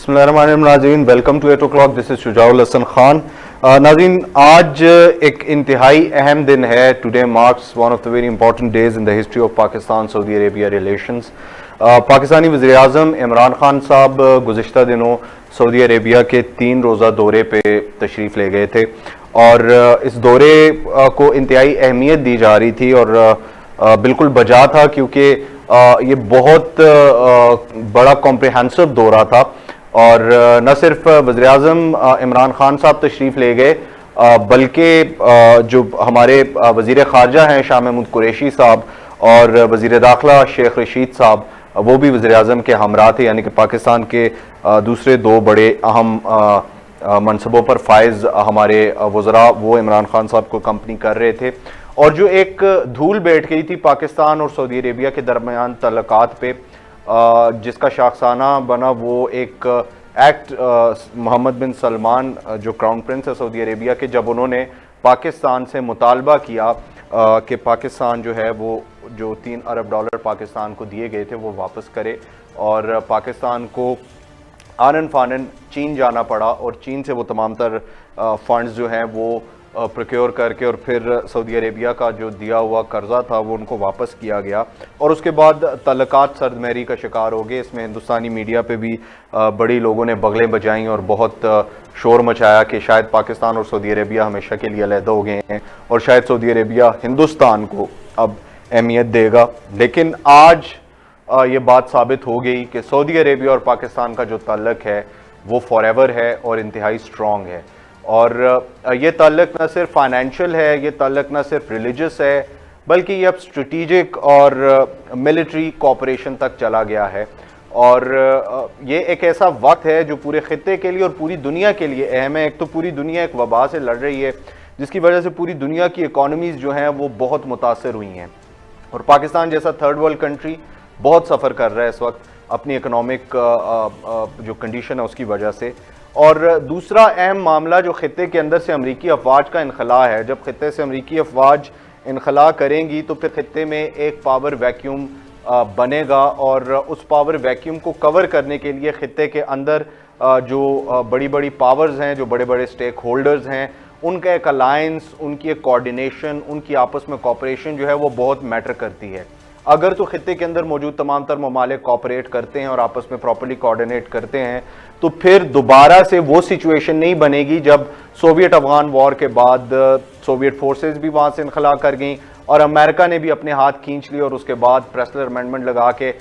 بسم اللہ الرحمن الرحیم ناظرین، welcome to 8 o'clock. This is Shuja ul Hassan Khan. ناظرین، آج ایک انتہائی اہم دن ہے. Today marks one of the very important days in the history of Pakistan Saudi Arabia relations. Pakistani وزیر اعظم عمران خان صاحب گزشتہ دنوں سعودی عربیہ کے 3 روزہ دورے پہ تشریف لے گئے تھے اور اس دورے کو انتہائی اہمیت دی جا رہی تھی اور بالکل بجا تھا، کیونکہ یہ بہت بڑا کمپریہنسو دورہ تھا. اور نہ صرف وزیر اعظم عمران خان صاحب تشریف لے گئے بلکہ جو ہمارے وزیر خارجہ ہیں شاہ محمود قریشی صاحب اور وزیر داخلہ شیخ رشید صاحب، وہ بھی وزیر اعظم کے ہمراہ تھے. یعنی کہ پاکستان کے دوسرے 2 بڑے اہم منصبوں پر فائز ہمارے وزراء وہ عمران خان صاحب کو کمپنی کر رہے تھے. اور جو ایک دھول بیٹھ گئی تھی پاکستان اور سعودی عربیہ کے درمیان تعلقات پہ، جس کا شاخسانہ بنا وہ ایک ایکٹ محمد بن سلمان جو کراؤن پرنس ہے سعودی عربیہ کے، جب انہوں نے پاکستان سے مطالبہ کیا کہ پاکستان جو ہے وہ جو $3 ارب پاکستان کو دیے گئے تھے وہ واپس کرے. اور پاکستان کو آنن فانن چین جانا پڑا اور چین سے وہ تمام تر فنڈز جو ہیں وہ پروکیور کر کے اور پھر سعودی عربیہ کا جو دیا ہوا قرضہ تھا وہ ان کو واپس کیا گیا. اور اس کے بعد تعلقات سرد مہری کا شکار ہو گئے. اس میں ہندوستانی میڈیا پہ بھی بڑی لوگوں نے بغلیں بجائیں اور بہت شور مچایا کہ شاید پاکستان اور سعودی عربیہ ہمیشہ کے لیے علیحدہ ہو گئے ہیں اور شاید سعودی عربیہ ہندوستان کو اب اہمیت دے گا. لیکن آج یہ بات ثابت ہو گئی کہ سعودی عربیہ اور پاکستان کا جو تعلق ہے وہ فار ایور ہے اور انتہائی سٹرونگ ہے. اور یہ تعلق نہ صرف فائنینشیل ہے، یہ تعلق نہ صرف ریلیجس ہے، بلکہ یہ اب اسٹریٹجک اور ملٹری کوآپریشن تک چلا گیا ہے. اور یہ ایک ایسا وقت ہے جو پورے خطے کے لیے اور پوری دنیا کے لیے اہم ہے. ایک تو پوری دنیا ایک وبا سے لڑ رہی ہے جس کی وجہ سے پوری دنیا کی اکانومیز جو ہیں وہ بہت متاثر ہوئی ہیں، اور پاکستان جیسا تھرڈ ورلڈ کنٹری بہت سفر کر رہا ہے اس وقت اپنی اکنامک جو کنڈیشن ہے اس کی وجہ سے. اور دوسرا اہم معاملہ جو خطے کے اندر سے امریکی افواج کا انخلاء ہے. جب خطے سے امریکی افواج انخلاء کریں گی تو پھر خطے میں ایک پاور ویکیوم بنے گا، اور اس پاور ویکیوم کو کور کرنے کے لیے خطے کے اندر جو بڑی بڑی پاورز ہیں، جو بڑے بڑے سٹیک ہولڈرز ہیں، ان کا ایک الائنس، ان کی ایک کوارڈینیشن، ان کی آپس میں کوآپریشن جو ہے وہ بہت میٹر کرتی ہے. اگر تو خطے کے اندر موجود تمام تر ممالک کوآپریٹ کرتے ہیں اور آپس میں پراپرلی کوآرڈینیٹ کرتے ہیں تو پھر دوبارہ سے وہ سچویشن نہیں بنے گی جب سوویت افغان وار کے بعد سوویت فورسز بھی وہاں سے انخلاء کر گئیں اور امریکہ نے بھی اپنے ہاتھ کھینچ لی اور اس کے بعد پریسلر امینڈمنٹ لگا کے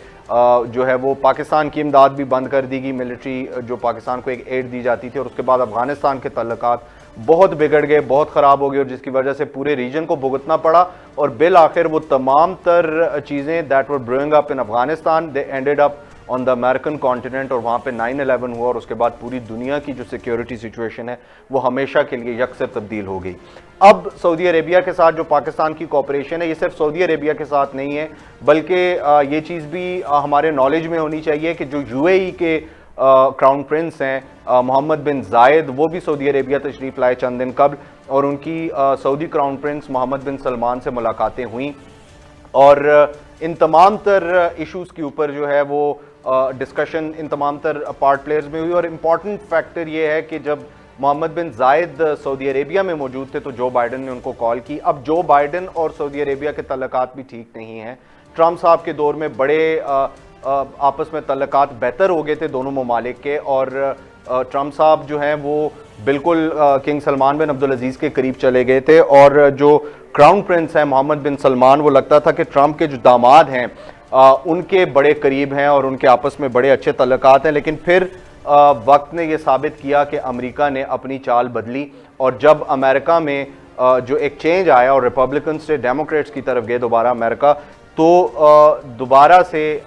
جو ہے وہ پاکستان کی امداد بھی بند کر دی گئی، ملٹری جو پاکستان کو ایک ایڈ دی جاتی تھی. اور اس کے بعد افغانستان کے تعلقات بہت بگڑ گئے، بہت خراب ہو گئے، اور جس کی وجہ سے پورے ریجن کو بھگتنا پڑا. اور بالآخر وہ تمام تر چیزیں that were بروئنگ up in Afghanistan they ended up on the American continent, اور وہاں پہ 9/11 ہوا اور اس کے بعد پوری دنیا کی جو سیکیورٹی سچویشن ہے وہ ہمیشہ کے لیے یکسر تبدیل ہو گئی. اب سعودی عربیہ کے ساتھ جو پاکستان کی کوآپریشن ہے یہ صرف سعودی عربیہ کے ساتھ نہیں ہے، بلکہ یہ چیز بھی ہمارے نالج میں ہونی چاہیے کہ جو UAE کے کراؤن پرنس ہیں محمد بن زائد، وہ بھی سعودی عربیہ تشریف لائے چند دن قبل، اور ان کی سعودی کراؤن پرنس محمد بن سلمان سے ملاقاتیں ہوئیں. اور ان تمام تر ایشوز کے اوپر جو ہے وہ ڈسکشن ان تمام تر پارٹ پلیئرز میں ہوئی. اور امپورٹنٹ فیکٹر یہ ہے کہ جب محمد بن زائد سعودی عربیہ میں موجود تھے تو جو بائیڈن نے ان کو کال کی. اب جو بائیڈن اور سعودی عربیہ کے تعلقات بھی ٹھیک نہیں ہیں. ٹرمپ صاحب کے دور میں بڑے آپس میں تعلقات بہتر ہو گئے تھے دونوں ممالک کے، اور ٹرمپ صاحب جو ہیں وہ بالکل کنگ سلمان بن عبدالعزیز کے قریب چلے گئے تھے. اور جو کراؤن پرنس ہیں محمد بن سلمان، وہ لگتا تھا کہ ٹرمپ کے جو داماد ہیں ان کے بڑے قریب ہیں اور ان کے آپس میں بڑے اچھے تعلقات ہیں. لیکن پھر وقت نے یہ ثابت کیا کہ امریکہ نے اپنی چال بدلی، اور جب امریکہ میں جو ایک چینج آیا اور ریپبلکن سے ڈیموکریٹس کی طرف گئے دوبارہ امریکہ، تو دوبارہ سے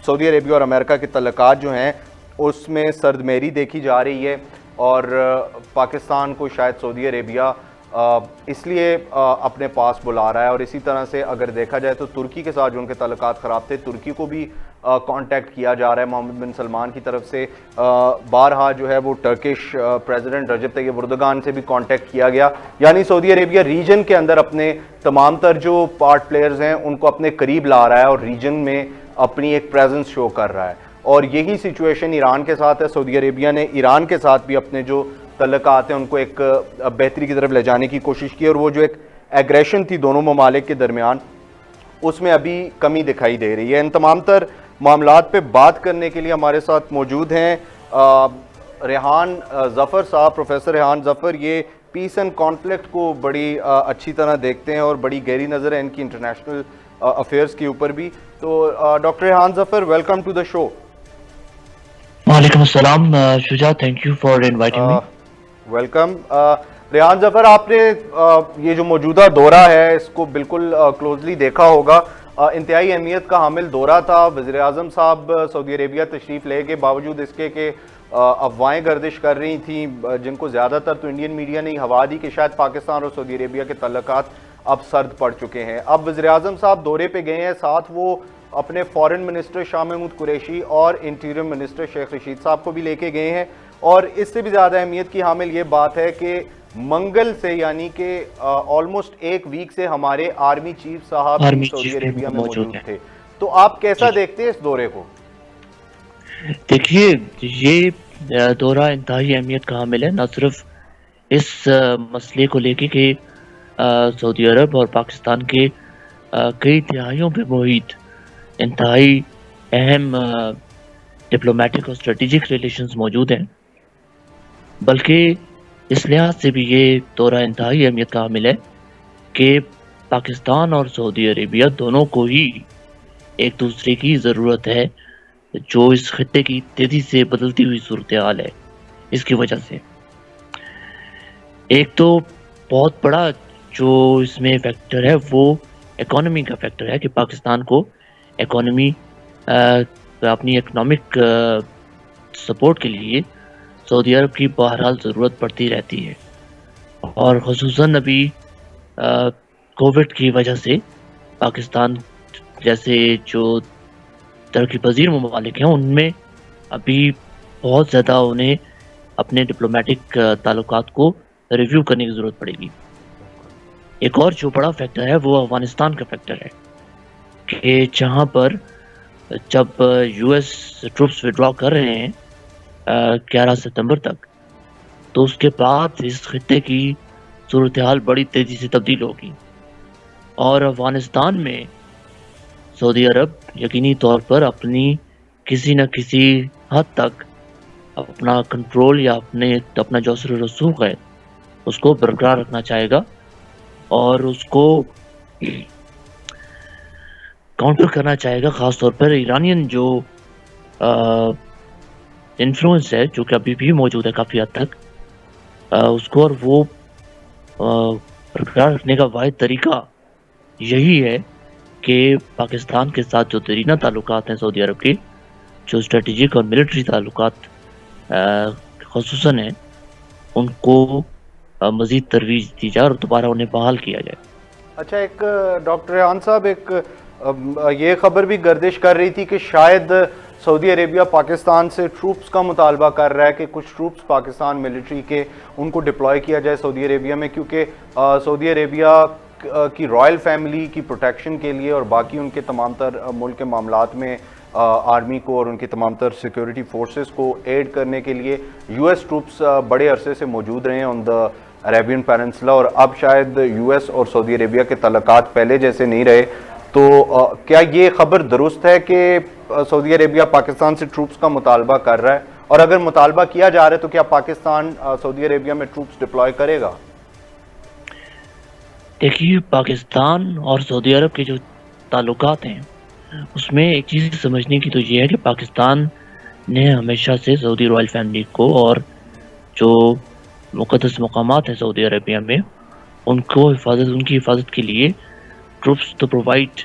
سعودی عربیہ اور امریکہ کے تعلقات جو ہیں اس میں سرد مہری دیکھی جا رہی ہے. اور پاکستان کو شاید سعودی عربیہ اس لیے اپنے پاس بلا رہا ہے. اور اسی طرح سے اگر دیکھا جائے تو ترکی کے ساتھ جو ان کے تعلقات خراب تھے، ترکی کو بھی کانٹیکٹ کیا جا رہا ہے محمد بن سلمان کی طرف سے. بارہا جو ہے وہ ٹرکش پریزیڈنٹ رجب طیب اردگان سے بھی کانٹیکٹ کیا گیا. یعنی سعودی عربیہ ریجن کے اندر اپنے تمام تر جو پارٹ پلیئرز ہیں ان کو اپنے قریب لا رہا ہے اور ریجن میں اپنی ایک پریزنس شو کر رہا ہے. اور یہی سچویشن ایران کے ساتھ ہے. سعودی عربیہ نے ایران کے ساتھ بھی اپنے جو تعلقات ہیں ان کو ایک بہتری کی طرف لے جانے کی کوشش کی, اور وہ جو ایک ایگریشن تھی دونوں ممالک کے درمیان اس میں ابھی کمی دکھائی دے رہی ہے. ان تمام تر معاملات پہ بات کرنے کے لیے ہمارے ساتھ موجود ہیں ریحان ظفر صاحب. پروفیسر ریحان ظفر یہ پیس اینڈ کانفلکٹ کو بڑی اچھی طرح دیکھتے ہیں اور بڑی گہری نظر ہے ان کی انٹرنیشنل افیئرز کے اوپر بھی. تو doctor Rehan Zafar, welcome to the show. وعلیکم السلام Shuja, thank you for inviting me. Welcome. Rehan Zafar, آپ نے یہ جو موجودہ دورہ ہے اس کو بالکل کلوزلی دیکھا ہوگا. انتہائی اہمیت کا حامل دورہ تھا. وزیر اعظم صاحب سعودی عربیہ تشریف لے کے باوجود اس کے کہ افواہیں گردش کر رہی تھیں جن کو زیادہ تر تو انڈین میڈیا نے ہوا دی کہ شاید پاکستان اور سعودی عربیہ کے تعلقات اب سرد پڑ چکے ہیں. اب وزیر اعظم صاحب دورے پہ گئے ہیں, ساتھ وہ اپنے فارن منسٹر شاہ محمود قریشی اور انٹیریئر منسٹر شیخ رشید صاحب کو بھی لے کے گئے ہیں. اور اس سے بھی زیادہ اہمیت کی حامل یہ بات ہے کہ منگل سے یعنی کہ آلموسٹ ایک ویک سے ہمارے آرمی چیف صاحب بھی سعودی عربیہ میں موجود تھے. تو آپ کیسا دیکھتے ہیں اس دورے کو؟ دیکھیے, یہ دورہ انتہائی اہمیت کا حامل ہے, نہ صرف اس مسئلے کو لے کے کہ سعودی عرب اور پاکستان کے کئی دہائیوں پہ محیط انتہائی اہم ڈپلومیٹک اور اسٹریٹجک ریلیشنز موجود ہیں, بلکہ اس لحاظ سے بھی یہ دورہ انتہائی اہمیت کا حامل ہے کہ پاکستان اور سعودی عربیہ دونوں کو ہی ایک دوسرے کی ضرورت ہے, جو اس خطے کی تیزی سے بدلتی ہوئی صورتحال ہے اس کی وجہ سے. ایک تو بہت بڑا جو اس میں فیکٹر ہے وہ اکانومی کا فیکٹر ہے کہ پاکستان کو اکانومی اپنی اکنامک سپورٹ کے لیے سعودی عرب کی بہرحال ضرورت پڑتی رہتی ہے, اور خصوصاً ابھی کووڈ کی وجہ سے پاکستان جیسے جو ترقی پذیر ممالک ہیں ان میں ابھی بہت زیادہ انہیں اپنے ڈپلومیٹک تعلقات کو ریویو کرنے کی ضرورت پڑے گی. ایک اور جو بڑا فیکٹر ہے وہ افغانستان کا فیکٹر ہے کہ جہاں پر جب یو ایس ٹروپس وڈرا کر رہے ہیں 11 ستمبر تک, تو اس کے بعد اس خطے کی صورتحال بڑی تیزی سے تبدیل ہوگی, اور افغانستان میں سعودی عرب یقینی طور پر اپنی کسی نہ کسی حد تک اپنا کنٹرول یا اپنا جو اثر و رسوخ ہے اس کو برقرار رکھنا چاہے گا, اور اس کو کاؤنٹر کرنا چاہے گا, خاص طور پر ایرانین جو انفلوئنس ہے جو کہ ابھی بھی موجود ہے کافی حد تک اس کو, اور وہ برقرار رکھنے کا واحد طریقہ یہی ہے کہ پاکستان کے ساتھ جو دیرینہ تعلقات ہیں سعودی عرب کے, جو اسٹریٹجک اور ملٹری تعلقات خصوصاً ہیں, ان کو مزید ترویج دی جائے اور دوبارہ انہیں بحال کیا جائے. اچھا, ایک ڈاکٹر ریحان صاحب, ایک یہ خبر بھی گردش کر رہی تھی کہ شاید سعودی عربیہ پاکستان سے ٹروپس کا مطالبہ کر رہا ہے کہ کچھ ٹروپس پاکستان ملٹری کے ان کو ڈپلوائے کیا جائے سعودی عربیہ میں, کیونکہ سعودی عربیہ کی رائل فیملی کی پروٹیکشن کے لیے اور باقی ان کے تمام تر ملک کے معاملات میں آرمی کو اور ان کی تمام تر سیکیورٹی فورسز کو ایڈ کرنے کے لیے یو ایس ٹروپس بڑے عرصے سے موجود رہے ہیں آن دا عربین پیننسلا, اور اب شاید یو ایس اور سعودی عربیہ کے تعلقات پہلے جیسے نہیں رہے. تو کیا یہ خبر درست ہے کہ سعودی عربیہ پاکستان سے ٹروپس کا مطالبہ کر رہا ہے, اور اگر مطالبہ کیا جا رہا ہے تو کیا پاکستان سعودی عربیہ میں ٹروپس ڈپلوائے کرے گا؟ دیکھیے, پاکستان اور سعودی عرب کے جو تعلقات ہیں اس میں ایک چیز سمجھنے کی تو یہ ہے کہ پاکستان نے ہمیشہ سے سعودی رائل فیملی کو اور جو مقدس مقامات ہیں سعودی عربیہ میں ان کی حفاظت کے لیے ٹروپس تو پرووائڈ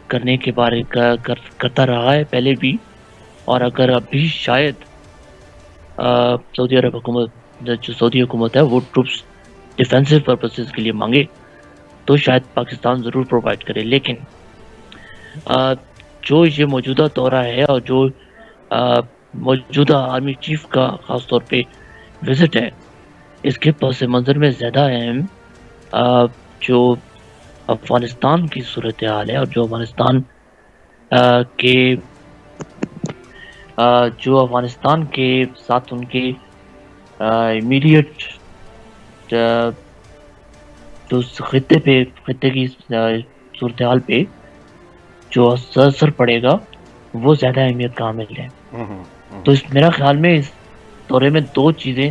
کرنے کے بارے کرتا رہا ہے پہلے بھی, اور اگر ابھی شاید سعودی عرب جو سعودی حکومت ہے وہ ٹروپس ڈیفینسو پرپسز کے لیے مانگے تو شاید پاکستان ضرور پرووائڈ کرے. لیکن جو یہ موجودہ دورہ ہے اور جو موجودہ آرمی چیف کا خاص طور پہ وزٹ ہے, اس کے پس منظر میں زیادہ اہم جو افغانستان کی صورتحال ہے اور جو افغانستان کے جو افغانستان کے ساتھ ان کے امیڈیٹ جو خطے کی صورتحال پہ جو اثر پڑے گا وہ زیادہ اہمیت کا حامل ہے. تو میرا خیال میں اس دورے میں دو چیزیں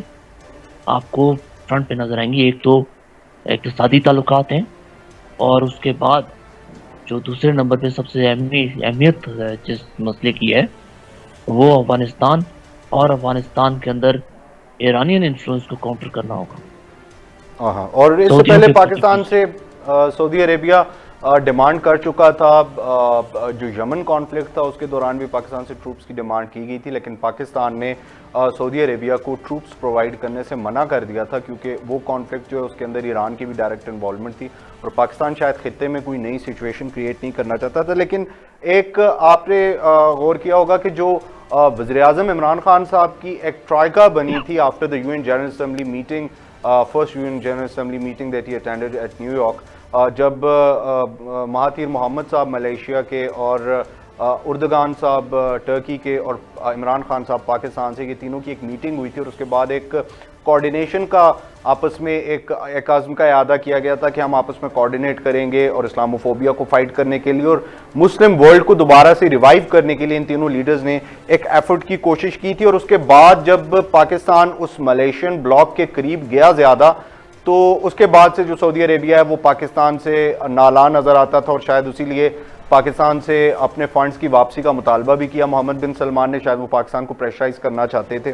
آپ کو فرنٹ پہ نظر آئیں گی. ایک تو اقتصادی تعلقات ہیں، اور اس کے بعد جو دوسرے نمبر پہ سب سے اہمیت جس مسئلے کی ہے وہ افغانستان اور افغانستان کے اندر ایرانین انفلوئنس کو کاؤنٹر کرنا ہوگا. ہاں، اور اس سے سعودیوں پہلے کے پاکستان سے سعودی عربیہ ڈیمانڈ کر چکا تھا. جو یمن کانفلکٹ تھا اس کے دوران بھی پاکستان سے ٹروپس کی ڈیمانڈ کی گئی تھی، لیکن پاکستان نے سعودی عربیہ کو ٹروپس پرووائڈ کرنے سے منع کر دیا تھا، کیونکہ وہ کانفلکٹ جو ہے اس کے اندر ایران کی بھی ڈائریکٹ انوالومنٹ تھی، اور پاکستان شاید خطے میں کوئی نئی سچویشن کریٹ نہیں کرنا چاہتا تھا. لیکن ایک آپ نے غور کیا ہوگا کہ جو وزیر اعظم عمران خان صاحب کی ایک ٹرائیکا بنی تھی after the UN general assembly meeting, first UN general assembly meeting that he attended at New York, جب مہاتیر محمد صاحب ملیشیا کے، اور اردگان صاحب ٹرکی کے، اور عمران خان صاحب پاکستان سے، یہ تینوں کی ایک میٹنگ ہوئی تھی، اور اس کے بعد ایک کوارڈینیشن کا آپس میں ایک عزم کا اعادہ کیا گیا تھا کہ ہم آپس میں کوارڈینیٹ کریں گے اور اسلاموفوبیا کو فائٹ کرنے کے لیے اور مسلم ورلڈ کو دوبارہ سے ریوائیو کرنے کے لیے ان تینوں لیڈرز نے ایک ایفرٹ کی کوشش کی تھی. اور اس کے بعد جب پاکستان اس ملیشین بلاک کے قریب گیا زیادہ، تو اس کے بعد سے جو سعودی عربیہ ہے وہ پاکستان سے نالاں نظر آتا تھا، اور شاید اسی لیے پاکستان سے اپنے فنڈز کی واپسی کا مطالبہ بھی کیا محمد بن سلمان نے. شاید وہ پاکستان کو پریشرائز کرنا چاہتے تھے.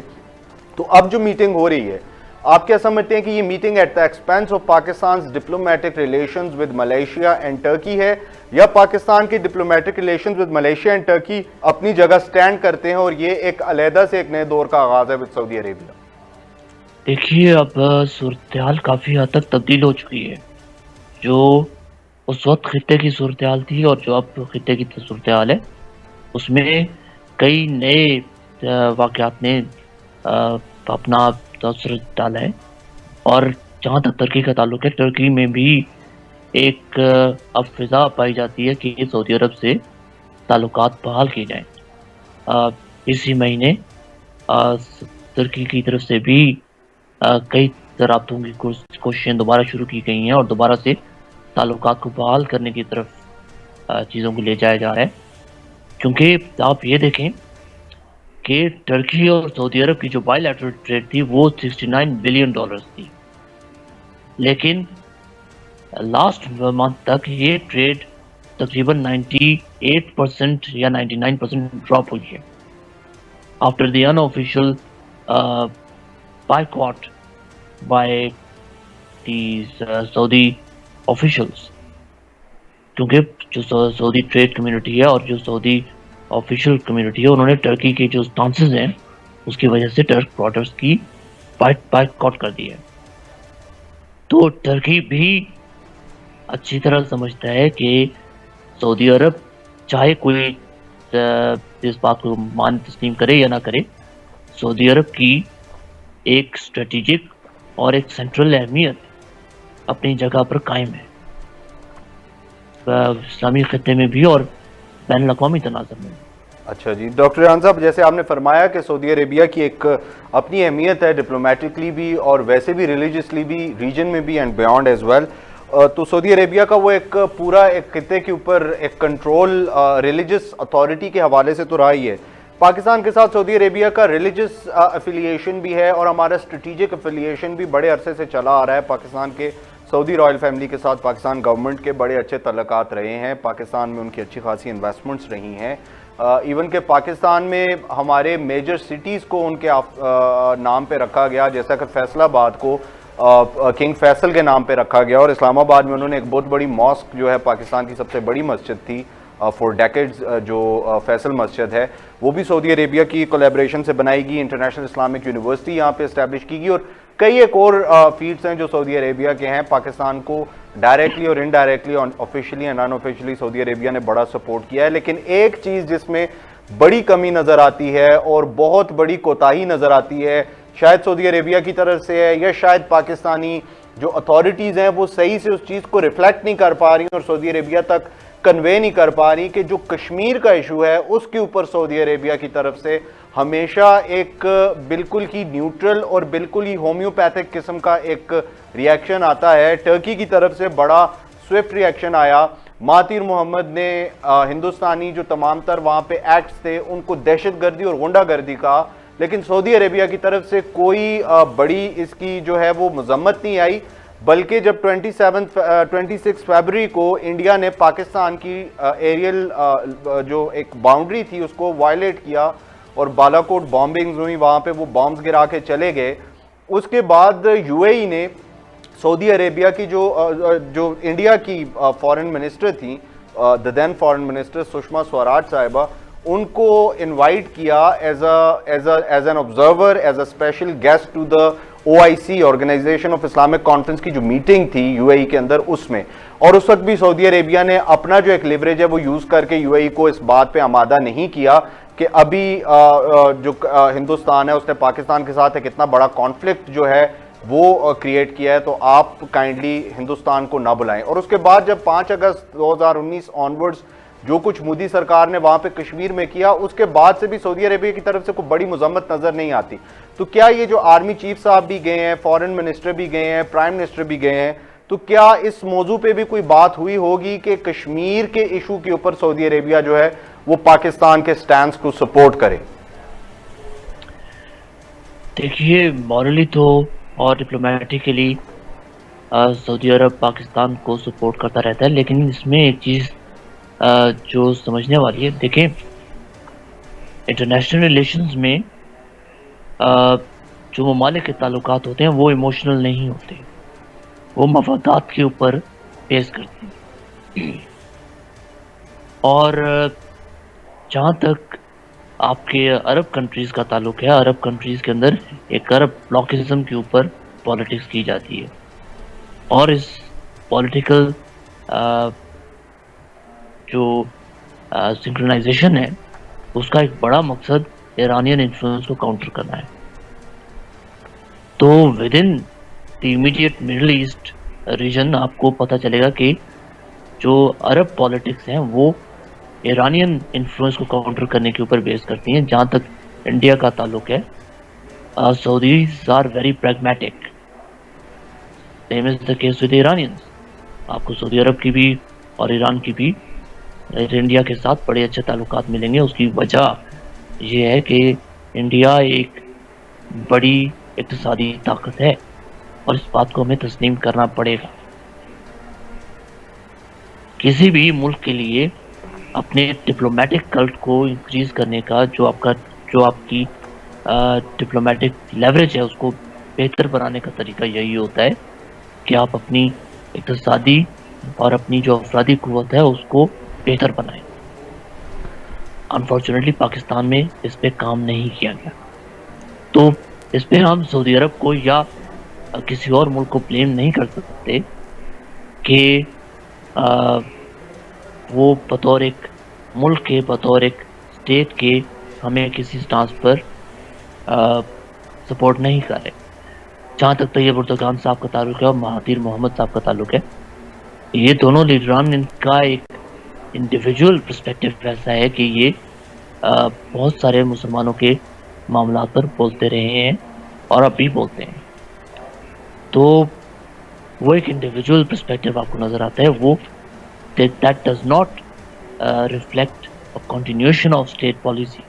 تو اب جو میٹنگ ہو رہی ہے، آپ کیا سمجھتے ہیں کہ یہ meeting at the expense of Pakistan's diplomatic relations with Malaysia and Turkey ہے، یا پاکستان کی diplomatic relations with Malaysia and Turkey اپنی جگہ سٹینڈ کرتے ہیں اور یہ ایک علیحدہ سے ایک نئے دور کا آغاز ہے ود سعودی عربیہ؟ دیکھیے، اب صورتحال کافی حد تک تبدیل ہو چکی ہے. جو اس وقت خطے کی صورتحال تھی اور جو اب خطے کی صورتحال ہے، اس میں کئی نئے واقعات نے اپنا تاثر ڈالا ہے. اور جہاں تک ترکی کا تعلق ہے، ترکی میں بھی ایک اب فضا پائی جاتی ہے کہ سعودی عرب سے تعلقات بحال کیے جائیں. اسی مہینے ترکی کی طرف سے بھی کئی رابطوں کی کوششیں دوبارہ شروع کی گئی ہیں اور دوبارہ سے تعلقات کو بحال کرنے کی طرف چیزوں کو لے جایا جا رہا ہے. کیونکہ آپ یہ دیکھیں کہ ٹرکی اور سعودی عرب کی جو بائی لیٹرل ٹریڈ تھی وہ $69 بلین تھی، لیکن لاسٹ منتھ تک یہ ٹریڈ تقریباً 98% یا 99% ڈراپ ہوئی ہے after the in official boycott by these Saudi officials. کیونکہ جو سعودی ٹریڈ کمیونٹی ہے اور جو سعودی آفیشیل کمیونٹی ہے، انہوں نے ٹرکی کے جو سٹانسز ہیں اس کی وجہ سے ٹرک پروڈکٹس کی بائیکاٹ کر دی ہے. تو ٹرکی بھی اچھی طرح سمجھتا ہے کہ سعودی عرب چاہے کوئی اس بات کو مان تسلیم کرے یا نہ کرے، سعودی عرب کی ایک اسٹریٹجک اور ایک سینٹرل اہمیت اپنی جگہ پر قائم ہے، اسلامی خطے میں بھی اور بین الاقوامی تناظر میں. اچھا جی، ڈاکٹر ریحان صاحب، جیسے آپ نے فرمایا کہ سعودی عربیہ کی ایک اپنی اہمیت ہے ڈپلومیٹکلی بھی اور ویسے بھی ریلیجسلی بھی، ریجن میں بھی اینڈ بیانڈ ایز ویل. تو سعودی عربیہ کا وہ ایک پورا ایک خطے کے اوپر ایک کنٹرول ریلیجس اتھارٹی کے حوالے سے تو رہا ہی ہے. پاکستان کے ساتھ سعودی عربیہ کا ریلیجس افیلیشن بھی ہے اور ہمارا اسٹریٹجک افیلیشن بھی بڑے عرصے سے چلا آ رہا ہے. پاکستان کے سعودی رائل فیملی کے ساتھ پاکستان گورنمنٹ کے بڑے اچھے تعلقات رہے ہیں، پاکستان میں ان کی اچھی خاصی انویسٹمنٹس رہی ہیں. ایون کہ پاکستان میں ہمارے میجر سٹیز کو ان کے نام پہ رکھا گیا، جیسا کہ فیصل آباد کو کنگ فیصل کے نام پہ رکھا گیا، اور اسلام آباد میں انہوں نے ایک بہت بڑی ماسک جو ہے پاکستان کی سب سے بڑی مسجد تھی فور ڈیکیڈز، جو فیصل مسجد ہے، وہ بھی سعودی عربیہ کی کولیبریشن سے بنائی گئی. انٹرنیشنل اسلامک یونیورسٹی یہاں پہ اسٹیبلش کی گئی، اور کئی ایک اور فیلڈز ہیں جو سعودی عربیہ کے ہیں. پاکستان کو ڈائریکٹلی اور indirectly, officially and unofficially Saudi Arabia نے بڑا سپورٹ کیا ہے. لیکن ایک چیز جس میں بڑی کمی نظر آتی ہے اور بہت بڑی کوتاہی نظر آتی ہے، شاید سعودی عربیہ کی طرف سے ہے یا شاید پاکستانی جو اتھارٹیز ہیں وہ صحیح سے اس چیز کو ریفلیکٹ نہیں کر پا رہی ہیں اور سعودی عربیہ تک کنوے نہیں کر پا رہی کہ جو کشمیر کا ایشو ہے اس کے اوپر سعودی عربیہ کی طرف سے ہمیشہ ایک بالکل ہی نیوٹرل اور بالکل ہی ہومیوپیتھک قسم کا ایک ریاکشن آتا ہے. ٹرکی کی طرف سے بڑا سوئفٹ ریاکشن آیا. مہاتیر محمد نے ہندوستانی جو تمام تر وہاں پہ ایکٹس تھے ان کو دہشت گردی اور غنڈہ گردی کہا, لیکن سعودی عربیہ کی طرف سے کوئی بڑی اس کی جو ہے وہ مذمت نہیں آئی, بلکہ جب 26 فیبروری کو انڈیا نے پاکستان کی ایریل جو ایک باؤنڈری تھی اس کو وائلیٹ کیا اور بالا کوٹ بامبنگز ہوئی, وہاں پہ وہ بامبز گرا کے چلے گئے, اس کے بعد یو اے ای نے سعودی عربیہ کی جو انڈیا کی فارن منسٹر تھیں, the then foreign minister Sushma Swaraj صاحبہ, ان کو انوائٹ کیا as an observer, as a special guest to the OIC Organisation of Islamic Conference کی جو میٹنگ تھی یو اے ای کے اندر اس میں. اور اس وقت بھی سعودی عربیہ نے اپنا جو ایک لیوریج ہے وہ یوز کر کے یو اے ای کو اس بات پہ آمادہ نہیں کیا کہ ابھی جو ہندوستان ہے اس نے پاکستان کے ساتھ ایک اتنا بڑا کانفلکٹ جو ہے وہ کریٹ کیا ہے, تو آپ کائنڈلی ہندوستان کو نہ بلائیں. اور اس کے بعد جب 5 اگست 2019 آنورڈز جو کچھ مودی سرکار نے وہاں پہ کشمیر میں کیا, اس کے بعد سے بھی سعودی عربیہ کی طرف سے کوئی بڑی مذمت نظر نہیں آتی. تو کیا یہ جو آرمی چیف صاحب بھی گئے ہیں, فارن منسٹر بھی گئے ہیں, پرائم منسٹر بھی گئے ہیں, تو کیا اس موضوع پہ بھی کوئی بات ہوئی ہوگی کہ کشمیر کے ایشو کے اوپر سعودی عربیہ جو ہے وہ پاکستان کے سٹینس کو سپورٹ کرے؟ دیکھیے, مورلی تو اور ڈپلومیٹیکلی سعودی عرب پاکستان کو سپورٹ کرتا رہتا ہے, لیکن اس میں ایک چیز جو سمجھنے والی ہے. دیکھیں, انٹرنیشنل ریلیشنز میں جو ممالک کے تعلقات ہوتے ہیں وہ ایموشنل نہیں ہوتے, وہ مفادات کے اوپر بیس کرتے ہیں. اور جہاں تک آپ کے عرب کنٹریز کا تعلق ہے, عرب کنٹریز کے اندر ایک عرب بلاکزم کے اوپر پالیٹکس کی جاتی ہے, اور اس پولیٹیکل جو سنکرونائزیشن ہے اس کا ایک بڑا مقصد ایرانین انفلوئنس کو کاؤنٹر کرنا ہے. تو with in the immediate Middle East region آپ کو پتہ چلے گا کہ جو عرب پالیٹکس ہیں وہ ایرانین انفلوئنس کو کاؤنٹر کرنے کے اوپر بیس کرتی ہیں. جہاں تک انڈیا کا تعلق ہے, Saudis are very pragmatic, same as the case with Iranians. آپ کو سعودی عرب کی بھی اور ایران کی بھی انڈیا کے ساتھ بڑے اچھے تعلقات ملیں گے. اس کی وجہ یہ ہے کہ انڈیا ایک بڑی اقتصادی طاقت ہے, اور اس بات کو ہمیں تسلیم کرنا پڑے گا. کسی بھی ملک کے لیے اپنے ڈپلومیٹک کلٹ کو انکریز کرنے کا جو آپ کی ڈپلومیٹک لیوریج ہے اس کو بہتر بنانے کا طریقہ یہی ہوتا ہے کہ آپ اپنی اقتصادی اور اپنی جو افرادی قوت ہے اس کو بہتر بنائیں. انفارچونیٹلی پاکستان میں اس پہ کام نہیں کیا گیا, تو اس پہ ہم سعودی عرب کو یا کسی اور ملک کو بلیم نہیں کر سکتے کہ وہ بطور ایک ملک کے, بطور ایک اسٹیٹ کے ہمیں کسی سٹانس پر سپورٹ نہیں کر رہے. جہاں تک طیب اردگان صاحب کا تعلق ہے اور مہاتیر محمد صاحب کا تعلق ہے, یہ دونوں لیڈران, ان کا ایک انڈیویجول پرسپیکٹو ایسا ہے کہ یہ بہت سارے مسلمانوں کے معاملات پر بولتے رہے ہیں اور اب بھی بولتے ہیں. تو وہ ایک انڈیویجول پرسپیکٹو آپ کو نظر آتا ہے, وہ that does not reflect a continuation of state policy.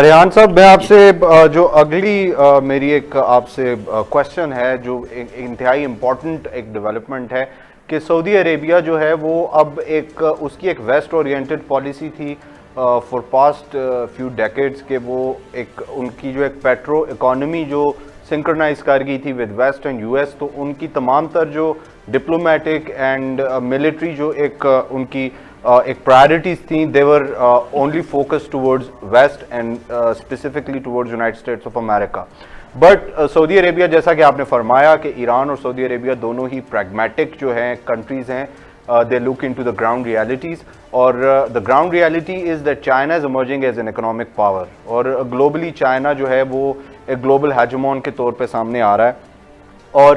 Rehan صاحب, میں آپ سے جو اگلی میری ایک آپ سے کوشچن ہے, جو انتہائی امپورٹنٹ ایک ڈیولپمنٹ ہے کہ سعودی عربیہ جو ہے وہ اب ایک اس کی ایک ویسٹ اورینٹڈ پالیسی تھی فار پاسٹ فیو ڈیکیڈز کہ وہ ایک ان کی جو ایک پیٹرو اکانومی جو سنکرنائز کر گئی تھی with West and U S, تو ان کی تمام تر جو ڈپلومیٹک اینڈ ملٹری جو ایک ان کی ایک پرائرٹیز تھیں, they were only focused towards west and specifically towards United States of America. But Saudi Arabia, جیسا کہ آپ نے فرمایا کہ ایران اور سعودی عربیہ دونوں ہی پریگمیٹک جو ہیں کنٹریز ہیں, they look into the ground realities, اور the ground reality is that China is emerging as an economic power, اور globally چائنا جو ہے وہ ایک گلوبل ہیجمون کے طور پہ سامنے آ رہا ہے. اور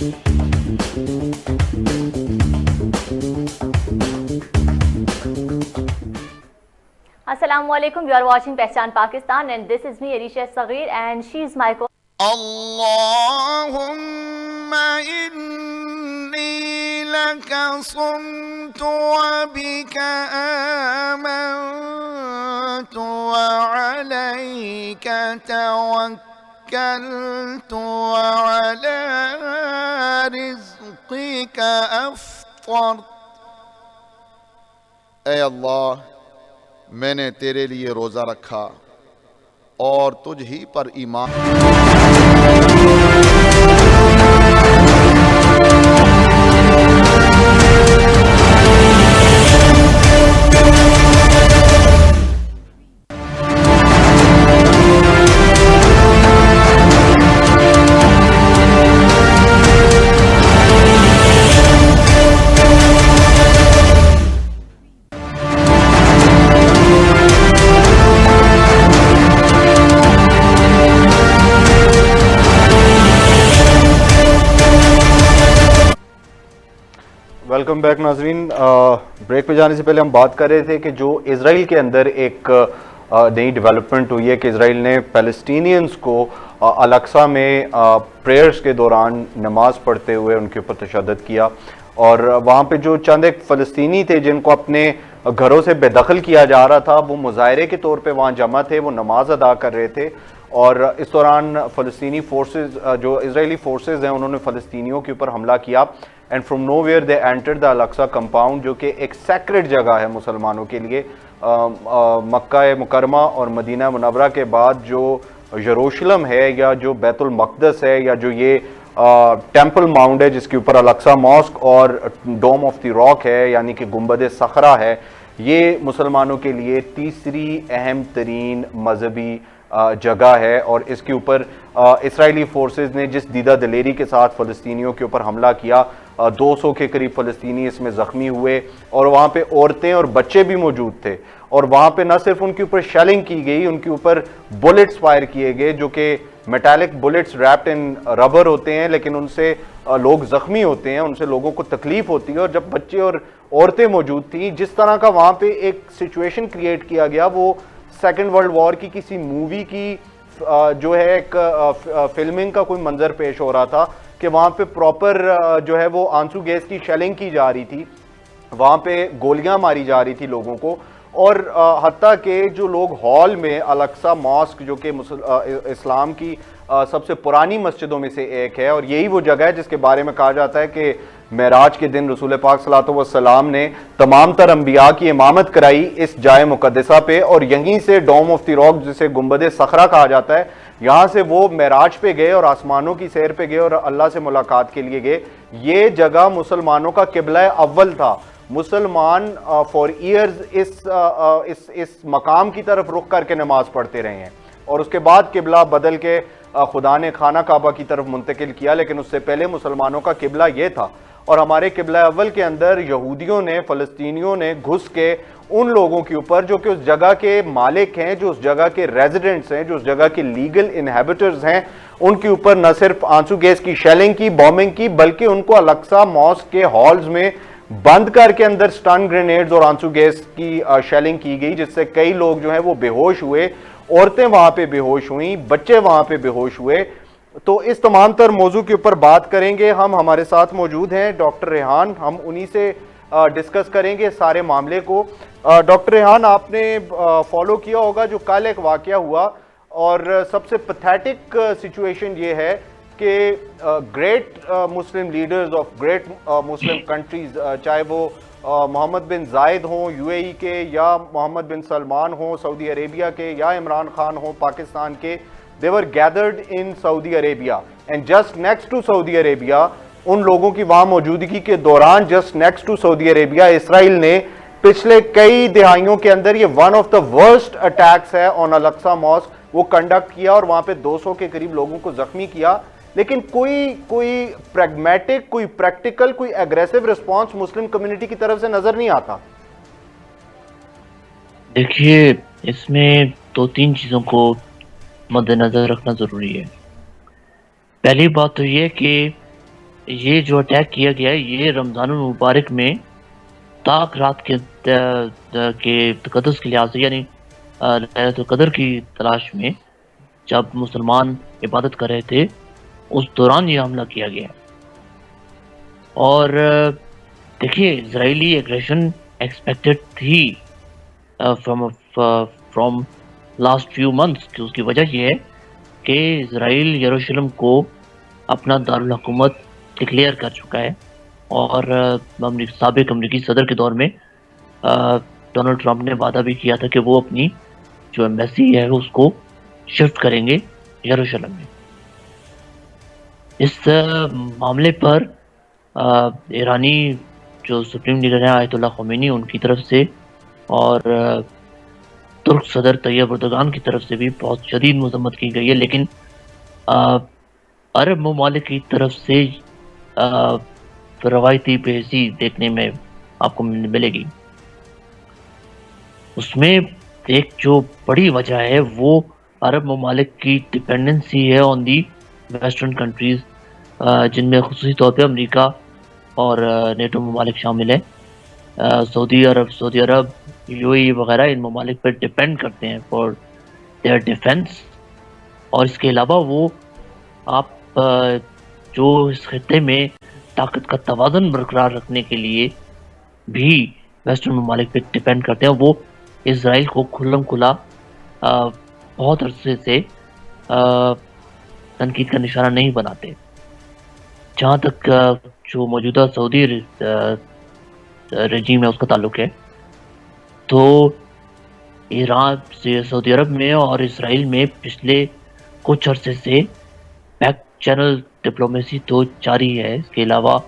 Assalamu alaikum. You are watching Pehchan Pakistan, and this is me, Arisha Saghir, and she is my اللهم إني لك صمت وبك آمنت وعليك توكلت وعلى رزقك أفطرت. اے اللہ، میں نے تیرے لیے روزہ رکھا اور تجھ ہی پر ایمان. ویلکم بیک ناظرین. بریک پہ جانے سے پہلے ہم بات کر رہے تھے کہ جو اسرائیل کے اندر ایک نئی ڈیولپمنٹ ہوئی ہے کہ اسرائیل نے پیلسٹینینز کو الاقصی میں پریئرز کے دوران نماز پڑھتے ہوئے ان کے اوپر تشدد کیا، اور وہاں پہ جو چند ایک فلسطینی تھے جن کو اپنے گھروں سے بے دخل کیا جا رہا تھا، وہ مظاہرے کے طور پہ وہاں جمع تھے، وہ نماز ادا کر رہے تھے، اور اس دوران فلسطینی فورسز جو اسرائیلی فورسز ہیں انہوں نے فلسطینیوں کے اوپر حملہ کیا، and from nowhere they entered the Al Aqsa compound, جو کہ ایک سیکرڈ جگہ ہے مسلمانوں کے لیے. مکہ مکرمہ اور مدینہ منورہ کے بعد جو یروشلم ہے یا جو بیت المقدس ہے یا جو یہ ٹیمپل ماؤنڈ ہے جس کے اوپر الاقصی ماسک اور ڈوم آف دی راک ہے یعنی کہ گنبد صخرہ ہے، یہ مسلمانوں کے لیے تیسری اہم ترین مذہبی جگہ ہے، اور اس کے اوپر اسرائیلی فورسز نے جس دیدہ دلیری کے ساتھ فلسطینیوں کے اوپر حملہ کیا، 200 کے قریب فلسطینی اس میں زخمی ہوئے، اور وہاں پہ عورتیں اور بچے بھی موجود تھے، اور وہاں پہ نہ صرف ان کے اوپر شیلنگ کی گئی، ان کے اوپر بلٹس فائر کیے گئے جو کہ میٹالک بلٹس ریپڈ ان ربر ہوتے ہیں، لیکن ان سے لوگ زخمی ہوتے ہیں، ان سے لوگوں کو تکلیف ہوتی ہے. اور جب بچے اور عورتیں موجود تھیں، جس طرح کا وہاں پہ ایک سچویشن کریٹ کیا گیا وہ سیکنڈ ورلڈ وار کی کسی مووی کی جو ہے ایک فلمنگ کا کوئی منظر پیش ہو رہا تھا کہ وہاں پہ پراپر جو ہے وہ آنسو گیس کی شیلنگ کی جا رہی تھی، وہاں پہ گولیاں ماری جا رہی تھی لوگوں کو، اور حتیٰ کہ جو لوگ ہال میں الاقصی ماسک جو کہ اسلام کی سب سے پرانی مسجدوں میں سے ایک ہے، اور یہی وہ جگہ ہے جس کے بارے میں کہا جاتا ہے کہ معراج کے دن رسول پاک صلی اللہ علیہ وسلم نے تمام تر انبیاء کی امامت کرائی اس جائے مقدسہ پہ، اور یہیں سے ڈوم آف دی راک جسے گنبد صخرہ کہا جاتا ہے، یہاں سے وہ معراج پہ گئے اور آسمانوں کی سیر پہ گئے اور اللہ سے ملاقات کے لیے گئے. یہ جگہ مسلمانوں کا قبلہ اول تھا. مسلمان فار ایئرز اس مقام کی طرف رخ کر کے نماز پڑھتے رہے ہیں، اور اس کے بعد قبلہ بدل کے خدا نے خانہ کعبہ کی طرف منتقل کیا، لیکن اس سے پہلے مسلمانوں کا قبلہ یہ تھا. اور ہمارے قبلہ اول کے اندر یہودیوں نے، فلسطینیوں نے گھس کے ان لوگوں کے اوپر جو کہ اس جگہ کے مالک ہیں، جو اس جگہ کے ریزیڈنٹس ہیں، جو اس جگہ کے لیگل انہیبیٹرز ہیں، ان کے اوپر نہ صرف آنسو گیس کی شیلنگ کی، بومبنگ کی، بلکہ ان کو الاقصی ماسک کے ہالز میں بند کر کے اندر سٹن گرینیڈز اور آنسو گیس کی شیلنگ کی گئی، جس سے کئی لوگ جو ہیں وہ بے ہوش ہوئے، عورتیں وہاں پہ بے ہوش ہوئیں، بچے وہاں پہ بے ہوش ہوئے. تو اس تمام تر موضوع کے اوپر بات کریں گے ہم. ہمارے ساتھ موجود ہیں ڈاکٹر ریحان، ہم انہی سے ڈسکس کریں گے سارے معاملے کو. ڈاکٹر ریحان، آپ نے فالو کیا ہوگا جو کل ایک واقعہ ہوا، اور سب سے پتھیٹک سچویشن یہ ہے کہ great Muslim leaders of great Muslim countries, چاہے وہ محمد بن زائد ہوں یو اے ای کے، یا محمد بن سلمان ہوں سعودی عربیہ کے، یا عمران خان ہوں پاکستان کے، they were gathered in Saudi Arabia, and just next to Saudi Arabia ان لوگوں کی وہاں موجودگی کے دوران just next to Saudi Arabia اسرائیل نے پچھلے کئی دہائیوں کے اندر یہ one of the worst attacks ہے on Al-Aqsa Mosque وہ کنڈکٹ کیا، اور وہاں پہ 200 کے قریب لوگوں کو زخمی کیا. لیکن کوئی پریگمیٹک، کوئی پریکٹیکل، کوئی ایگریسو رسپانس مسلم کمیونٹی کی طرف سے نظر نہیں آتا. دیکھیے، اس میں 2-3 چیزوں کو مد نظر رکھنا ضروری ہے. پہلی بات تو یہ کہ یہ جو اٹیک کیا گیا ہے یہ رمضان المبارک میں تاک رات کے تقدس کے لحاظ سے، یعنی ليلة القدر کی تلاش میں جب مسلمان عبادت کر رہے تھے اس دوران یہ حملہ کیا گیا. اور دیکھیے اسرائیلی ایگریشن ایکسپیکٹڈ تھی فرام لاسٹ فیو منتھس، کہ اس کی وجہ یہ ہے کہ اسرائیل یروشلم کو اپنا دارالحکومت ڈکلیئر کر چکا ہے، اور سابق امریکی صدر کے دور میں ڈونلڈ ٹرمپ نے وعدہ بھی کیا تھا کہ وہ اپنی جو ایمبیسی ہے اس کو شفٹ کریں گے یروشلم میں. اس معاملے پر ایرانی جو سپریم لیڈر ہیں آیت اللہ خمینی ان کی طرف سے اور ترک صدر طیب اردگان کی طرف سے بھی بہت شدید مذمت کی گئی ہے، لیکن عرب ممالک کی طرف سے روایتی بحثی دیکھنے میں آپ کو ملے گی. اس میں ایک جو بڑی وجہ ہے وہ عرب ممالک کی ڈپینڈنسی ہے آن دی ویسٹرن کنٹریز، جن میں خصوصی طور پہ امریکا اور نیٹو ممالک شامل ہیں. سعودی عرب یو اے ای وغیرہ ان ممالک پر ڈپینڈ کرتے ہیں فار دیئر ڈیفینس. اور اس کے علاوہ وہ آپ جو اس خطے میں طاقت کا توازن برقرار رکھنے کے لیے بھی ویسٹرن ممالک پہ ڈپینڈ کرتے ہیں. وہ اسرائیل کو کھلم کھلا بہت عرصے سے تنقید کا نشانہ نہیں بناتے. جہاں تک جو موجودہ سعودی رجیم ہے اس کا تعلق ہے، تو ایران سے سعودی عرب میں اور اسرائیل میں پچھلے کچھ عرصے سے بیک چینل ڈپلومیسی تو جاری ہے. اس کے علاوہ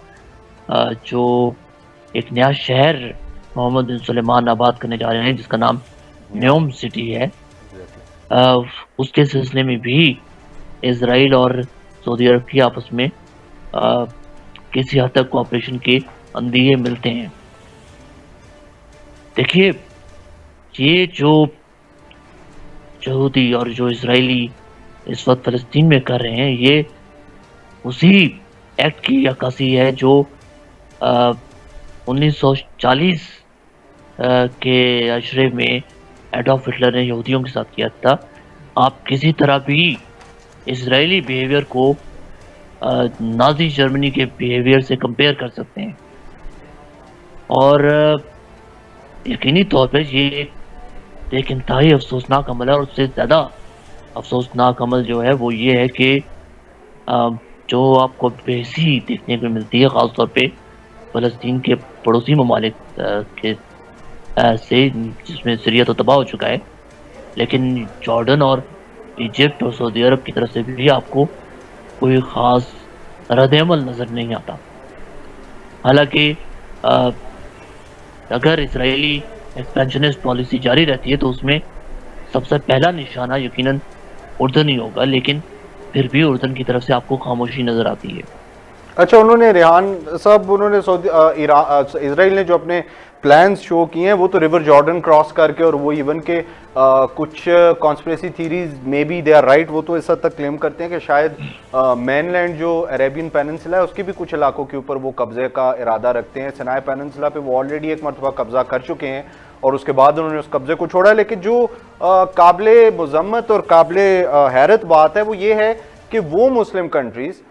جو ایک نیا شہر محمد بن سلیمان آباد کرنے جا رہے ہیں جس کا نام نیوم سٹی ہے، اس کے سلسلے میں بھی اسرائیل اور سعودی عرب کی آپس میں کسی حد تک کوآپریشن کے اندیشے ملتے ہیں. دیکھیے یہ جو یہودی اور جو اسرائیلی اس وقت فلسطین میں کر رہے ہیں یہ اسی ایکٹ کی عکاسی ہے جو 1940 کے عشرے میں ایڈولف ہٹلر نے یہودیوں کے ساتھ کیا تھا. آپ کسی طرح بھی اسرائیلی بیہیویئر کو نازی جرمنی کے بیہیویئر سے کمپیئر کر سکتے ہیں، اور یقینی طور پہ یہ ایک انتہائی افسوسناک عمل ہے. اور اس سے زیادہ افسوسناک عمل جو ہے وہ یہ ہے کہ جو آپ کو بحثی دیکھنے کو ملتی ہے خاص طور پہ فلسطین کے پڑوسی ممالک کے سے، جس میں سیریا تو تباہ ہو چکا ہے، لیکن جارڈن اور ایجپٹ اور سعودی عرب کی طرف سے بھی آپ کو کوئی خاص رد عمل نظر نہیں آتا. حالانکہ اگر اسرائیلی ایکسپینشنسٹ پالیسی جاری رہتی ہے تو اس میں سب سے پہلا نشانہ یقیناً اردن ہی ہوگا، لیکن پھر بھی اردن کی طرف سے آپ کو خاموشی نظر آتی ہے. اچھا، انہوں نے ریحان صاحب اسرائیل نے جو اپنے پلانز شو کیے ہیں وہ تو ریور جارڈن کراس کر کے، اور وہ ایون کہ کچھ کانسپریسی تھیریز میں بی دے آر رائٹ، وہ تو اس حد تک کلیم کرتے ہیں کہ شاید مین لینڈ جو عربین پیننسلا ہے اس کے بھی کچھ علاقوں کے اوپر وہ قبضے کا ارادہ رکھتے ہیں. سینائے پیننسلا پہ وہ آلریڈی ایک مرتبہ قبضہ کر چکے ہیں اور اس کے بعد انہوں نے اس قبضے کو چھوڑا. لیکن جو قابل مذمت اور قابل حیرت بات ہے وہ یہ ہے کہ وہ مسلم کنٹریز،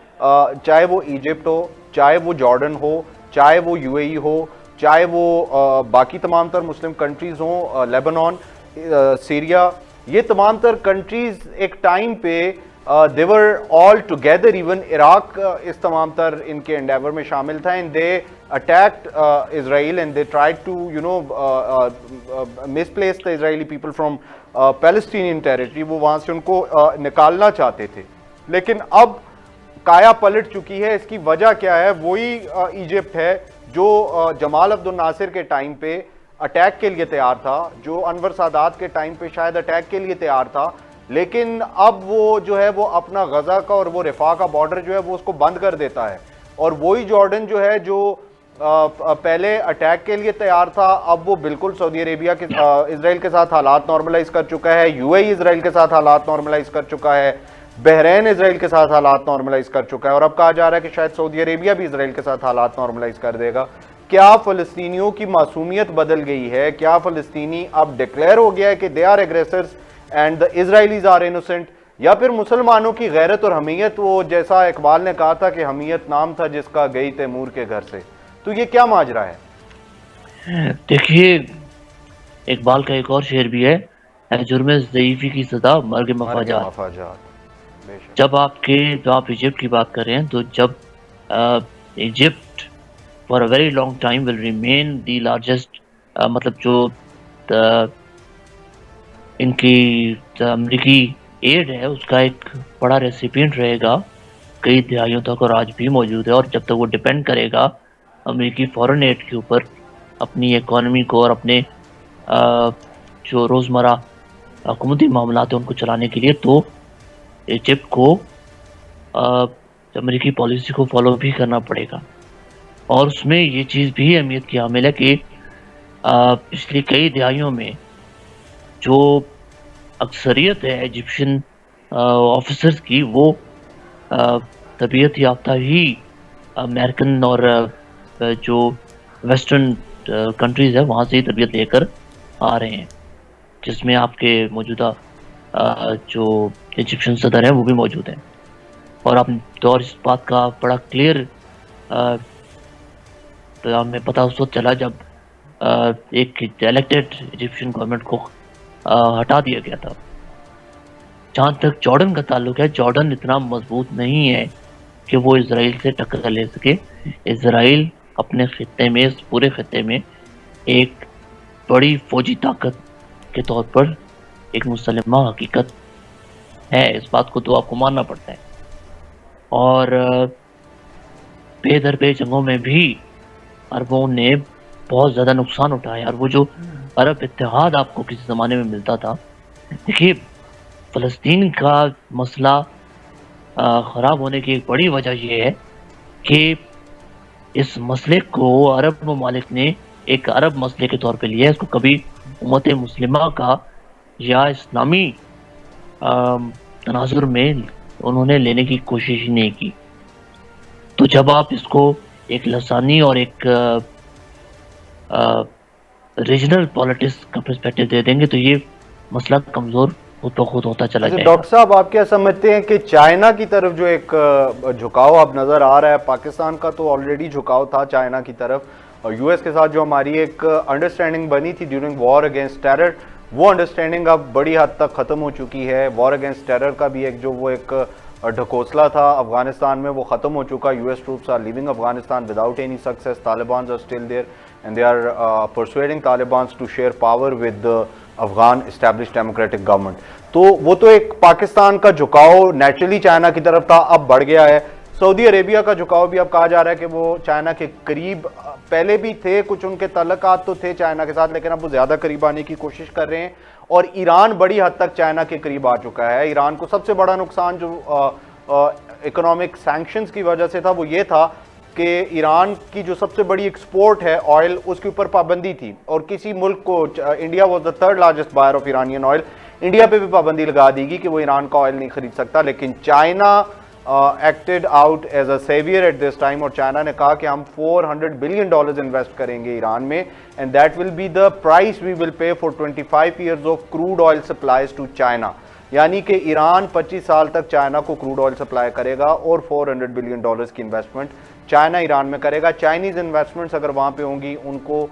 چاہے وہ ایجپٹ ہو، چاہے وہ جارڈن ہو، چاہے وہ یو اے ای ہو، چاہے وہ باقی تمام تر مسلم کنٹریز ہوں، لیبنان، سیریا، یہ تمام تر کنٹریز ایک ٹائم پہ they were all together. Even Iraq اس تمام تر ان کے انڈیور میں شامل تھا، and they attacked Israel and they tried to misplace the Israeli people from Palestinian territory. وہ وہاں سے ان کو نکالنا چاہتے تھے. لیکن اب کایا پلٹ چکی ہے. اس کی وجہ کیا ہے؟ وہی ایجپٹ ہے جو جمال عبد الناصر کے ٹائم پہ اٹیک کے لیے تیار تھا، جو انور سادات کے ٹائم پہ شاید اٹیک کے لیے تیار تھا، لیکن اب وہ جو ہے وہ اپنا غزہ کا اور وہ رفاح کا بارڈر جو ہے وہ اس کو بند کر دیتا ہے. اور وہی جارڈن جو ہے جو پہلے اٹیک کے لیے تیار تھا، اب وہ بالکل سعودی عربیہ کے اسرائیل کے ساتھ حالات نارملائز کر چکا ہے. یو اے ای اسرائیل کے ساتھ حالات نارملائز کر چکا ہے. بحرین اسرائیل کے ساتھ حالات نارملائز کر چکا ہے اور اب کہا جا رہا ہے کہ شاید سعودی عربیہ بھی اسرائیل کے ساتھ حالات نارملائز کر دے گا. کیا فلسطینیوں کی معصومیت بدل گئی ہے؟ کیا فلسطینی اب ڈکلیئر ہو گیا ہے کہ they are aggressors and the Israelis are innocent, یا پھر مسلمانوں کی غیرت اور حمیت، وہ جیسا اقبال نے کہا تھا کہ حمیت نام تھا جس کا گئی تیمور کے گھر سے، تو یہ کیا ماجرا ہے؟ دیکھیے اقبال کا ایک اور شعر بھی ہے، جرم ضعیفی کی سزا مرگ مفاجات. مفاجات، بے شک. جب آپ ایجپٹ کی بات کر رہے ہیں تو جب Egypt for a very long time will remain the largest, مطلب جو ان کی امریکی ایڈ ہے اس کا ایک بڑا ریسیپینٹ رہے گا کئی دہائیوں تک، اور آج بھی موجود ہے. اور جب تک وہ ڈیپینڈ کرے گا امریکی فورن ایڈ کے اوپر اپنی اکانومی کو اور اپنے جو روزمرہ حکومتی معاملات ہیں ان کو چلانے کے لیے، تو ایجپٹ کو امریکی پالیسی کو فالو بھی کرنا پڑے گا. اور اس میں یہ چیز بھی اہمیت کی حامل ہے کہ پچھلی کئی دہائیوں میں جو اکثریت ہے ایجپشن آفیسرز کی، وہ طبیعت یافتہ ہی امریکن اور جو ویسٹرن کنٹریز ہے وہاں سے ہی تربیت لے کر آ رہے ہیں، جس میں آپ کے موجودہ جو ایجپشن صدر ہیں وہ بھی موجود ہیں. اور آپ دور اس بات کا بڑا کلیئر ہمیں پتہ اس وقت چلا جب ایک الیکٹڈ ایجپشن گورنمنٹ کو ہٹا دیا گیا تھا. جہاں تک جارڈن کا تعلق ہے، جارڈن اتنا مضبوط نہیں ہے کہ وہ اسرائیل سے ٹکر لے سکے. اسرائیل اپنے خطے میں، اس پورے خطے میں ایک بڑی فوجی طاقت کے طور پر ایک مسلمہ حقیقت ہے، اس بات کو تو آپ کو ماننا پڑتا ہے. اور بے در بے جنگوں میں بھی عربوں نے بہت زیادہ نقصان اٹھایا. اور وہ جو عرب اتحاد آپ کو کسی زمانے میں ملتا تھا، دیکھیے فلسطین کا مسئلہ خراب ہونے کی ایک بڑی وجہ یہ ہے کہ اس مسئلے کو عرب ممالک نے ایک عرب مسئلے کے طور پہ لیا ہے. اس کو کبھی امت مسلمہ کا یا اسلامی تناظر میں انہوں نے لینے کی کوشش ہی نہیں کی. تو جب آپ اس کو ایک لسانی اور ایک ریجنل پالیٹکس کا پرسپیکٹو دے دیں گے تو یہ مسئلہ کمزور خود بخود ہوتا چلا جائے گا. ڈاکٹر صاحب آپ کیا سمجھتے ہیں کہ چائنا کی طرف جو ایک جھکاؤ اب نظر آ رہا ہے، پاکستان کا تو آلریڈی جھکاؤ تھا چائنا کی طرف، اور یو ایس کے ساتھ جو ہماری ایک انڈرسٹینڈنگ بنی تھی ڈیورنگ وار اگینسٹ ٹیرر، وہ انڈرسٹینڈنگ اب بڑی حد تک ختم ہو چکی ہے. وار اگینسٹ ٹیرر کا بھی ایک جو وہ ایک ڈھکوسلا تھا افغانستان میں وہ ختم ہو چکا. U S troops are leaving Afghanistan without any success. Talibans are still there and they are persuading Talibans to share power with Afghan establish democratic government. تو وہ تو ایک پاکستان کا جھکاؤ نیچرلی چائنا کی طرف تھا، اب بڑھ گیا ہے. سعودی عربیہ کا جھکاؤ بھی اب کہا جا رہا ہے کہ وہ چائنا کے قریب پہلے بھی تھے، کچھ ان کے تعلقات تو تھے چائنا کے ساتھ، لیکن اب وہ زیادہ قریب آنے کی کوشش کر رہے ہیں. اور ایران بڑی حد تک چائنا کے قریب آ چکا ہے. ایران کو سب سے بڑا نقصان جو اکنامک سینکشنز کی وجہ سے تھا وہ یہ تھا کہ ایران کی جو سب سے بڑی ایکسپورٹ ہے آئل، اس کے اوپر پابندی تھی، اور کسی ملک کو، India was the third largest buyer of Iranian oil, India پہ بھی پابندی لگا دی گی کہ وہ ایران کا آئل نہیں خرید سکتا. لیکن China acted out as a saviour at this time, اور چائنا نے کہا کہ ہم $400 بلین انویسٹ کریں گے ایران میں، and that will be the price we will pay for 25 years of crude oil supplies to China. یعنی کہ ایران 25 سال تک چائنا کو کروڈ آئل سپلائی کرے گا اور $400 بلین کی انویسٹمنٹ چائنا ایران میں کرے گا. چائنیز انویسٹمنٹس اگر وہاں پہ ہوں گی ان کو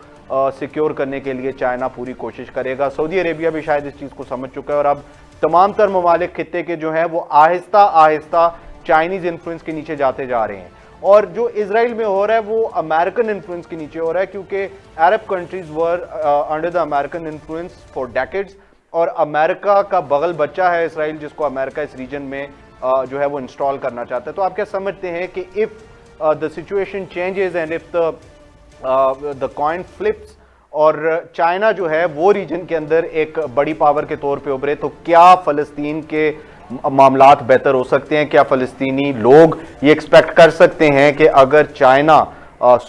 سیکیور کرنے کے لیے چائنا پوری کوشش کرے گا. سعودی عربیہ بھی شاید اس چیز کو سمجھ چکا ہے، اور اب تمام تر ممالک خطے کے جو ہیں وہ آہستہ آہستہ چائنیز انفلوئنس کے نیچے جاتے جا رہے ہیں. اور جو اسرائیل میں ہو رہا ہے وہ امریکن انفلوئنس کے نیچے ہو رہا ہے، کیونکہ Arab countries were under the American influence for decades, اور امریکہ کا بغل بچہ ہے اسرائیل، جس کو امریکہ اس ریجن میں جو ہے وہ انسٹال کرنا چاہتا ہے. تو آپ کیا سمجھتے ہیں کہ if the situation changes and if the coin flips اور چائنا جو ہے وہ ریجن کے اندر ایک بڑی پاور کے طور پہ ابھرے، تو کیا فلسطین کے معاملات بہتر ہو سکتے ہیں؟ کیا فلسطینی لوگ یہ ایکسپیکٹ کر سکتے ہیں کہ اگر چائنا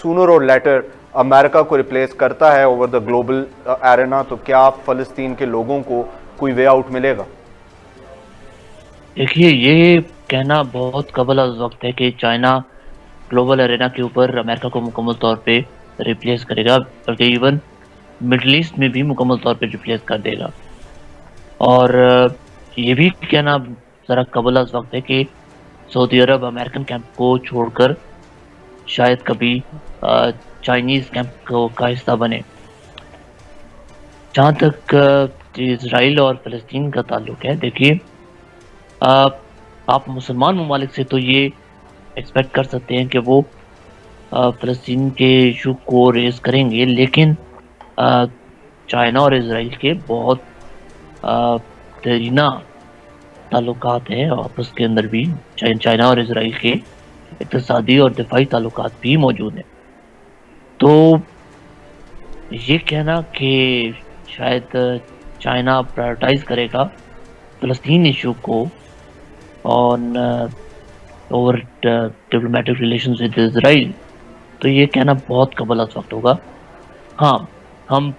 سونر اور لیٹر امریکہ کو ریپلیس کرتا ہے اوور دا گلوبل ایرینا، تو کیا فلسطین کے لوگوں کو کوئی وے آؤٹ ملے گا؟ دیکھیے یہ کہنا بہت قبل از وقت ہے کہ چائنا گلوبل ارینا کے اوپر امریکہ کو مکمل طور پہ ریپلیس کرے گا، بلکہ ایون مڈل ایسٹ میں بھی مکمل طور پہ ریپلیس کر دے گا. اور یہ بھی کہنا ذرا قبل از وقت ہے کہ سعودی عرب امریکن کیمپ کو چھوڑ کر شاید کبھی چائنیز کیمپ کا حصہ بنے. جہاں تک اسرائیل اور فلسطین کا تعلق ہے، دیکھیے آپ مسلمان ممالک سے تو یہ ایکسپیکٹ کر سکتے ہیں کہ وہ فلسطین کے ایشو کو ریز کریں گے، لیکن چائنا اور اسرائیل کے بہت دیرینہ تعلقات ہیں آپس کے اندر بھی. چائنا اور اسرائیل کے اقتصادی اور دفاعی تعلقات بھی موجود ہیں. تو یہ کہنا کہ شاید چائنا پرائرٹائز کرے گا فلسطین ایشو کو آن اوور ڈپلومیٹک ریلیشنز ود اسرائیل، تو یہ کہنا بہت قبل از وقت ہوگا. ہاں، ہم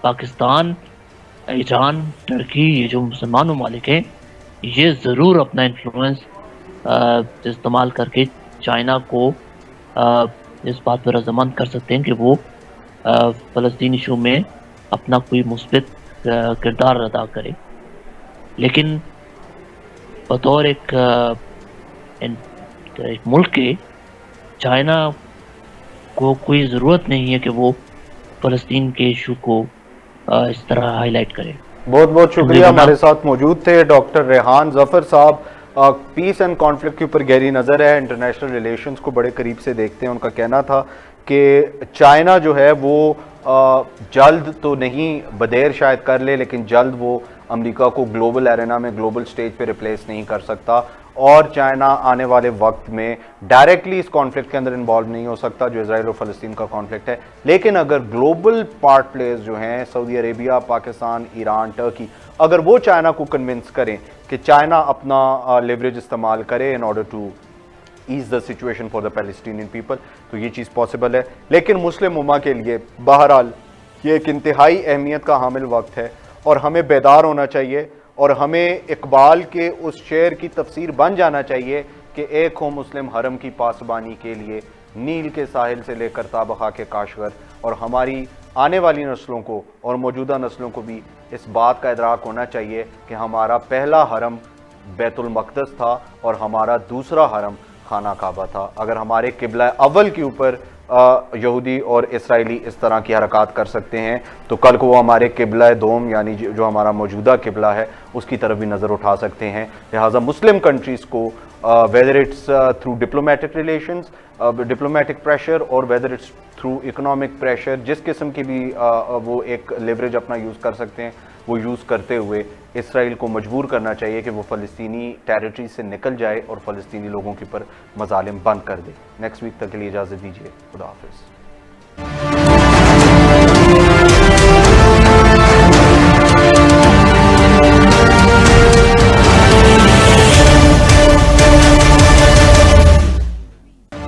پاکستان، ایران، ترکی، یہ جو مسلمان ممالک ہیں، یہ ضرور اپنا انفلوئنس استعمال کر کے چائنا کو اس بات پر رضامند کر سکتے ہیں کہ وہ فلسطین ایشو میں اپنا کوئی مثبت کردار ادا کرے. لیکن بطور ایک ملک کے چائنا کو کوئی ضرورت نہیں ہے کہ وہ فلسطین کے ایشو کو اس طرح ہائی لائٹ کرے. بہت بہت شکریہ. ہمارے ساتھ موجود تھے ڈاکٹر ریحان ظفر صاحب. پیس اینڈ کانفلکٹ کے اوپر گہری نظر ہے، انٹرنیشنل ریلیشنز کو بڑے قریب سے دیکھتے ہیں. ان کا کہنا تھا کہ چائنا جو ہے وہ جلد تو نہیں، بدیر شاید کر لے، لیکن جلد وہ امریکہ کو گلوبل ایرینا میں، گلوبل سٹیج پہ ریپلیس نہیں کر سکتا، اور چائنا آنے والے وقت میں ڈائریکٹلی اس کانفلکٹ کے اندر انوالو نہیں ہو سکتا جو اسرائیل اور فلسطین کا کانفلکٹ ہے. لیکن اگر گلوبل پارٹ پلیئرز جو ہیں سعودی عربیہ، پاکستان، ایران، ٹرکی، اگر وہ چائنا کو کنونس کریں کہ چائنا اپنا لیوریج استعمال کرے in order to ease the situation for the Palestinian people, تو یہ چیز پاسبل ہے. لیکن مسلم امہ کے لیے بہرحال یہ ایک انتہائی اہمیت کا حامل وقت ہے، اور ہمیں بیدار ہونا چاہیے، اور ہمیں اقبال کے اس شعر کی تفسیر بن جانا چاہیے کہ ایک ہو مسلم حرم کی پاسبانی کے لیے، نیل کے ساحل سے لے کر تا بخا کے کاشغر. اور ہماری آنے والی نسلوں کو اور موجودہ نسلوں کو بھی اس بات کا ادراک ہونا چاہیے کہ ہمارا پہلا حرم بیت المقدس تھا اور ہمارا دوسرا حرم خانہ کعبہ تھا. اگر ہمارے قبلہ اول کے اوپر یہودی اور اسرائیلی اس طرح کی حرکات کر سکتے ہیں، تو کل کو وہ ہمارے قبلہ دوم یعنی جو ہمارا موجودہ قبلہ ہے اس کی طرف بھی نظر اٹھا سکتے ہیں. لہٰذا مسلم کنٹریز کو whether it's through diplomatic relations, diplomatic pressure اور whether it's through economic pressure، جس قسم کی بھی وہ ایک لیوریج اپنا یوز کر سکتے ہیں وہ یوز کرتے ہوئے اسرائیل کو مجبور کرنا چاہیے کہ وہ فلسطینی ٹیریٹری سے نکل جائے اور فلسطینی لوگوں کے پر مظالم بند کر دے. نیکسٹ ویک تک کے لیے اجازت دیجیے. خدا حافظ.